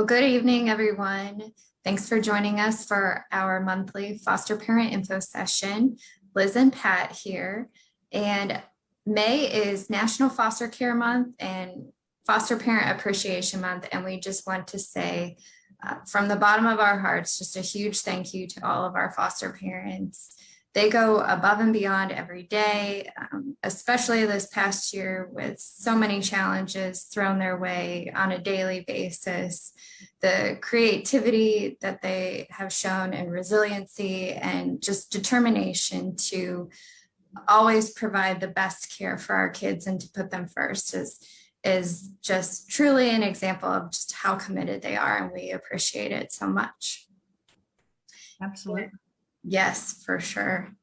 Well, good evening, everyone. Thanks for joining us for our monthly foster parent info session. Liz and Pat here. And May is National Foster Care Month and Foster Parent Appreciation Month. And we just want to say from the bottom of our hearts, just a huge thank you to all of our foster parents. They go above and beyond every day, especially this past year with so many challenges thrown their way on a daily basis. The creativity that they have shown and resiliency and just determination to always provide the best care for our kids and to put them first is just truly an example of just how committed they are, and we appreciate it so much. Absolutely. Yes, for sure.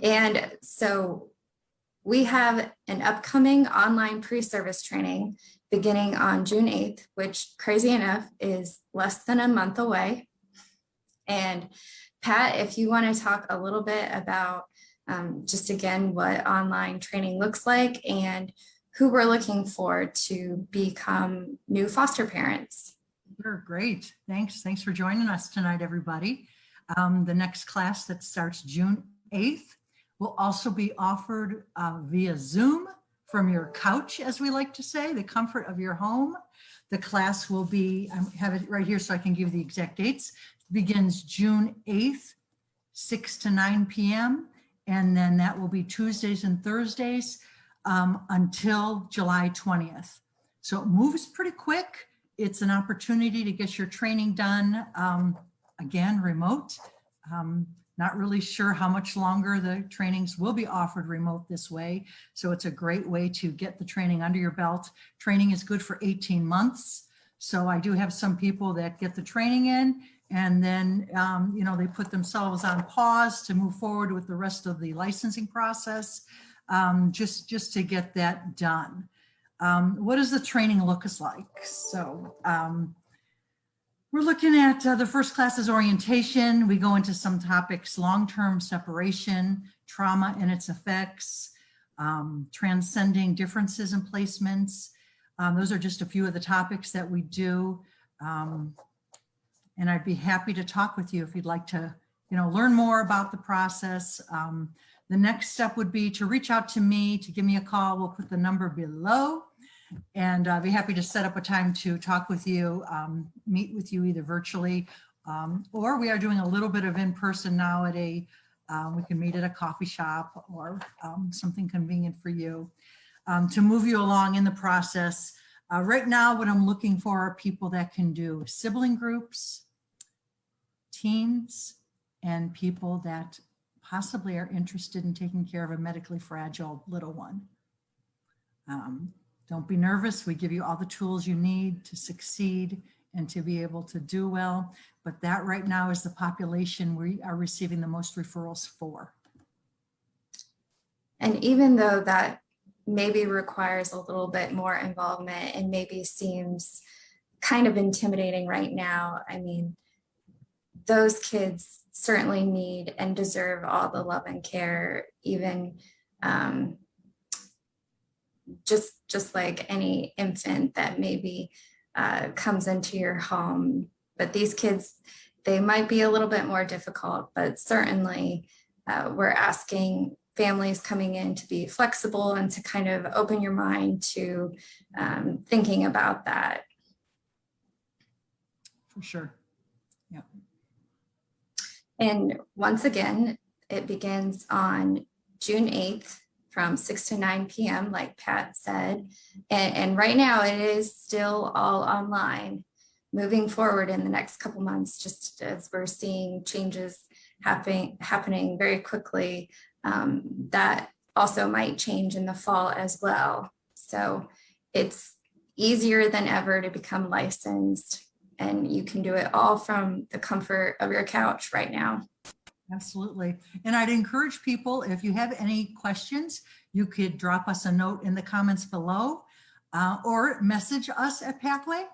And so we have an upcoming online pre-service training beginning on June 8th, which crazy enough is less than a month away. And Pat, if you want to talk a little bit about just again what online training looks like and who we're looking for to become new foster parents. Sure, great. Thanks for joining us tonight, everybody. The next class that starts June 8th will also be offered via Zoom from your couch, as we like to say, the comfort of your home. The class will be, I have it right here so I can give the exact dates. It begins June 8th, 6 to 9 p.m. And then that will be Tuesdays and Thursdays until July 20th. So it moves pretty quick. It's an opportunity to get your training done, again, remote. Not really sure how much longer the trainings will be offered remote this way. So it's a great way to get the training under your belt. Training is good for 18 months. So I do have some people that get the training in and then, they put themselves on pause to move forward with the rest of the licensing process, just to get that done. What does the training look like? So we're looking at the first class is orientation. We go into some topics: long-term separation, trauma and its effects, transcending differences in placements. Those are just a few of the topics that we do. And I'd be happy to talk with you if you'd like to, learn more about the process. The next step would be to reach out to me, to give me a call. We'll put the number below. And I'll be happy to set up a time to talk with you, meet with you either virtually, or we are doing a little bit of in-person now at we can meet at a coffee shop or something convenient for you to move you along in the process. Right now, what I'm looking for are people that can do sibling groups, teens, and people that possibly are interested in taking care of a medically fragile little one. Don't be nervous. We give you all the tools you need to succeed and to be able to do well. But that right now is the population we are receiving the most referrals for. And even though that maybe requires a little bit more involvement and maybe seems kind of intimidating right now, I mean, those kids certainly need and deserve all the love and care, even just like any infant that maybe comes into your home. But these kids, they might be a little bit more difficult, but certainly we're asking families coming in to be flexible and to kind of open your mind to thinking about that. For sure. Yeah. And once again, it begins on June 8th from 6 to 9 p.m., like Pat said. And right now it is still all online. Moving forward in the next couple months, just as we're seeing changes happening very quickly, that also might change in the fall as well. So it's easier than ever to become licensed, and you can do it all from the comfort of your couch right now. Absolutely. And I'd encourage people, if you have any questions, you could drop us a note in the comments below or message us at Pathway,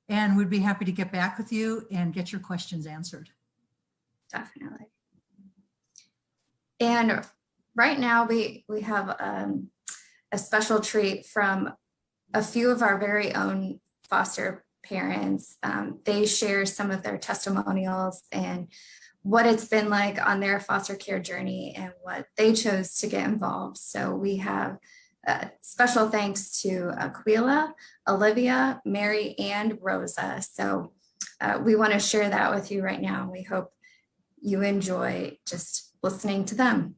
and we'd be happy to get back with you and get your questions answered. Definitely. And right now we have a special treat from a few of our very own foster parents. They share some of their testimonials and what it's been like on their foster care journey and what they chose to get involved. So we have special thanks to Aquila, Olivia, Mary, and Rosa. So we want to share that with you right now. We hope you enjoy just listening to them.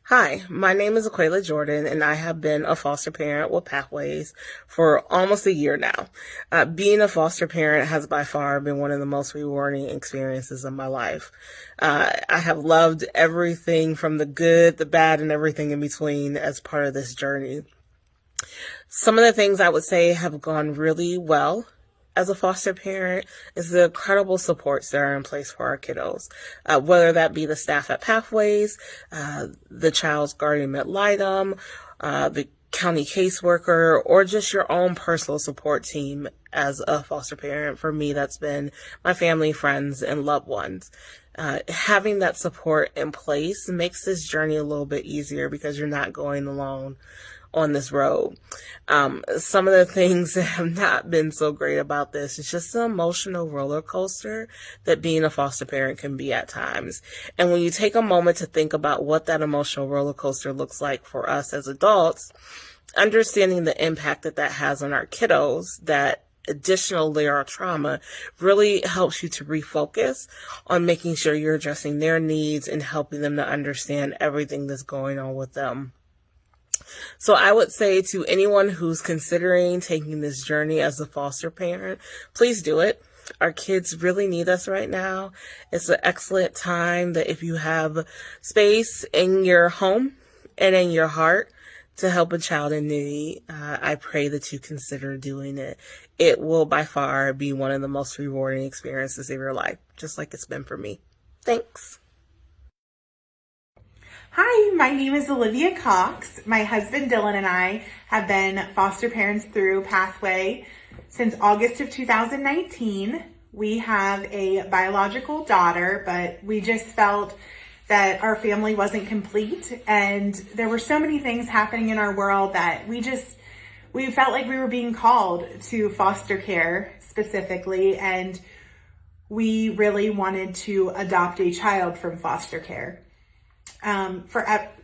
Hi, my name is Aquila Jordan, and I have been a foster parent with Pathways for almost a year now. Being a foster parent has by far been one of the most rewarding experiences of my life. I have loved everything from the good, the bad, and everything in between as part of this journey. Some of the things I would say have gone really well as a foster parent is the incredible supports that are in place for our kiddos, whether that be the staff at Pathways, the child's guardian ad litem, the county caseworker, or just your own personal support team as a foster parent. For me, that's been my family, friends, and loved ones. Having that support in place makes this journey a little bit easier because you're not going alone on this road. Some of the things that have not been so great about this is just the emotional roller coaster that being a foster parent can be at times. And when you take a moment to think about what that emotional roller coaster looks like for us as adults, understanding the impact that that has on our kiddos, that additional layer of trauma really helps you to refocus on making sure you're addressing their needs and helping them to understand everything that's going on with them. So I would say to anyone who's considering taking this journey as a foster parent, please do it. Our kids really need us right now. It's an excellent time that if you have space in your home and in your heart to help a child in need, I pray that you consider doing it. It will by far be one of the most rewarding experiences of your life, just like it's been for me. Thanks. Hi, my name is Olivia Cox. My husband Dylan and I have been foster parents through Pathway since August of 2019. We have a biological daughter, but we just felt that our family wasn't complete, and there were so many things happening in our world that we felt like we were being called to foster care specifically, and we really wanted to adopt a child from foster care.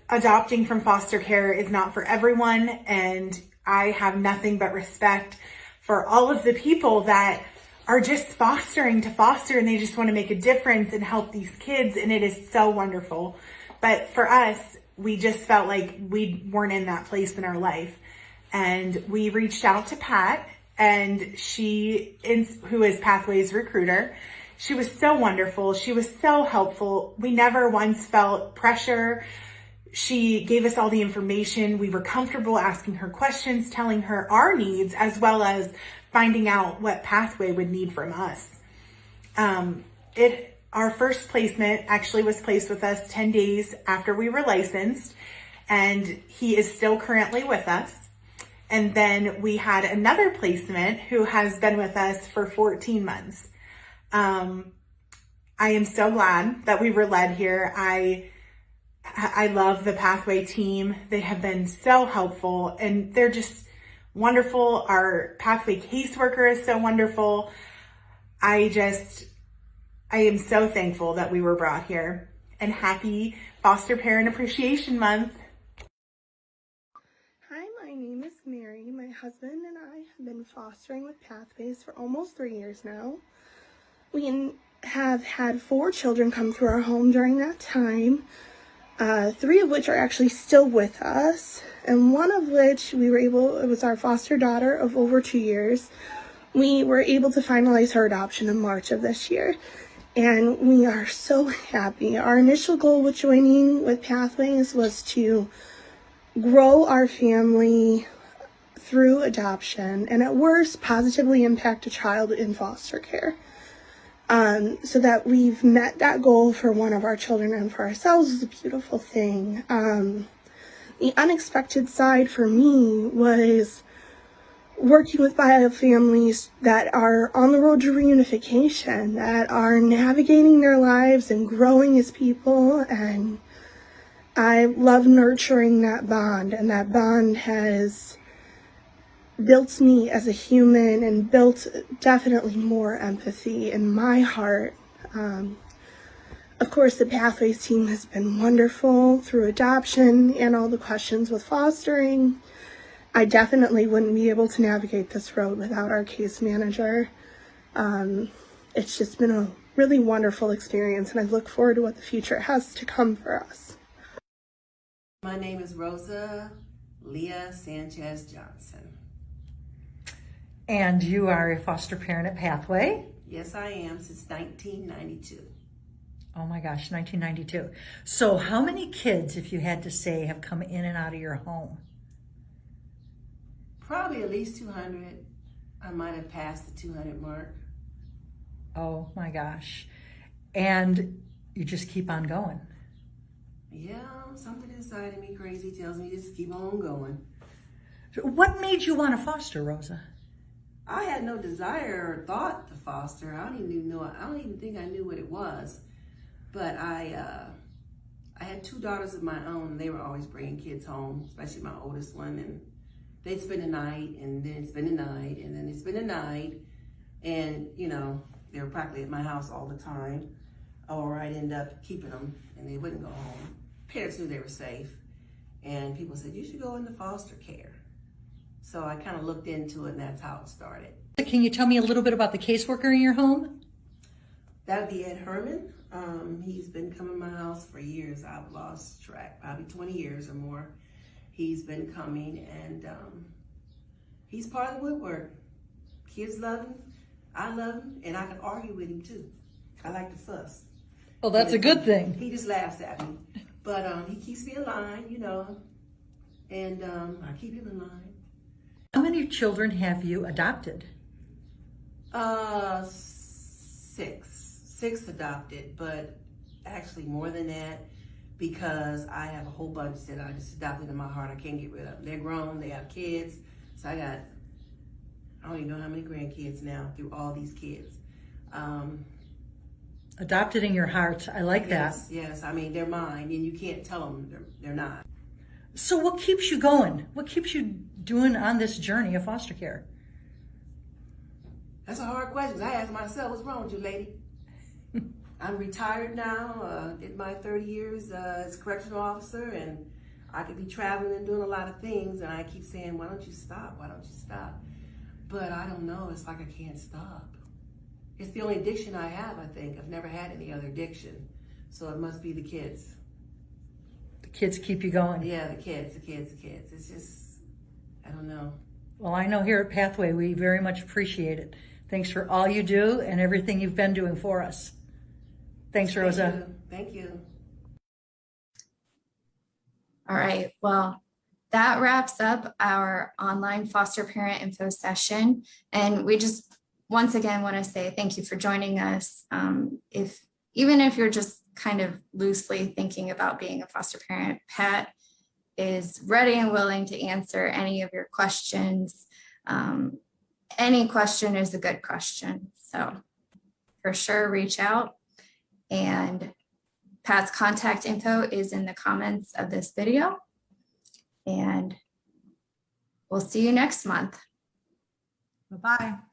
Adopting from foster care is not for everyone, and I have nothing but respect for all of the people that are just fostering to foster, and they just want to make a difference and help these kids, and it is so wonderful. But for us, we just felt like we weren't in that place in our life, and we reached out to Pat, and who is Pathways recruiter. She was so wonderful. She was so helpful. We never once felt pressure. She gave us all the information. We were comfortable asking her questions, telling her our needs, as well as finding out what Pathway would need from us. Our first placement actually was placed with us 10 days after we were licensed, and he is still currently with us. And then we had another placement who has been with us for 14 months. I am so glad that we were led here. I love the Pathway team. They have been so helpful, and they're just wonderful. Our Pathway caseworker is so wonderful. I am so thankful that we were brought here, and happy Foster Parent Appreciation Month. Hi, my name is Mary. My husband and I have been fostering with Pathways for almost 3 years now. We have had 4 children come through our home during that time, 3 of which are actually still with us, and one of which it was our foster daughter of over 2 years. We were able to finalize her adoption in March of this year, and we are so happy. Our initial goal with joining with Pathways was to grow our family through adoption, and at worst, positively impact a child in foster care. So that we've met that goal for one of our children and for ourselves is a beautiful thing. The unexpected side for me was working with bio families that are on the road to reunification, that are navigating their lives and growing as people. And I love nurturing that bond, and that bond has built me as a human and built definitely more empathy in my heart. Of course, the Pathways team has been wonderful through adoption and all the questions with fostering. I definitely wouldn't be able to navigate this road without our case manager. It's just been a really wonderful experience, and I look forward to what the future has to come for us. My name is Rosa Leah Sanchez Johnson. And you are a foster parent at Pathway. Yes, I am, since 1992. Oh my gosh, 1992. So how many kids, if you had to say, have come in and out of your home? Probably at least 200. I might have passed the 200 mark. Oh my gosh. And you just keep on going. Yeah, something inside of me crazy tells me just keep on going. What made you want to foster, Rosa? I had no desire or thought to foster. I don't even think I knew what it was. But I had 2 daughters of my own, and they were always bringing kids home, especially my oldest one. And they'd spend the night, and then spend the night, and then they'd spend the night. And, you know, they were practically at my house all the time. Or I'd end up keeping them, and they wouldn't go home. Parents knew they were safe. And people said, you should go into foster care. So I kind of looked into it, and that's how it started. Can you tell me a little bit about the caseworker in your home? That would be Ed Herman. He's been coming to my house for years. I've lost track, probably 20 years or more. He's been coming, and he's part of the woodwork. Kids love him, I love him, and I can argue with him too. I like to fuss. Oh, that's a good thing. He just laughs at me. But he keeps me in line, you know, and I keep him in line. How many children have you adopted? 6 adopted, but actually more than that, because I have a whole bunch that I just adopted in my heart. I can't get rid of them. They're grown, they have kids, so I don't even know how many grandkids now through all these kids. Adopted in your heart. I like that. Yes, I mean, they're mine, and you can't tell them they're not. So what keeps you going? What keeps you doing on this journey of foster care? That's a hard question. I ask myself, what's wrong with you, lady? I'm retired now, did my 30 years as a correctional officer, and I could be traveling and doing a lot of things, and I keep saying, why don't you stop? Why don't you stop? But I don't know, it's like I can't stop. It's the only addiction I have, I think. I've never had any other addiction, so it must be the kids. The kids keep you going. Yeah, the kids. It's just, I don't know. Well, I know here at Pathway, we very much appreciate it. Thanks for all you do and everything you've been doing for us. Thanks, Rosa. Thank you. All right, well, that wraps up our online foster parent info session. And we just once again want to say thank you for joining us. Even if you're just kind of loosely thinking about being a foster parent, Pat is ready and willing to answer any of your questions. Any question is a good question. So for sure, reach out. And Pat's contact info is in the comments of this video. And we'll see you next month. Bye-bye.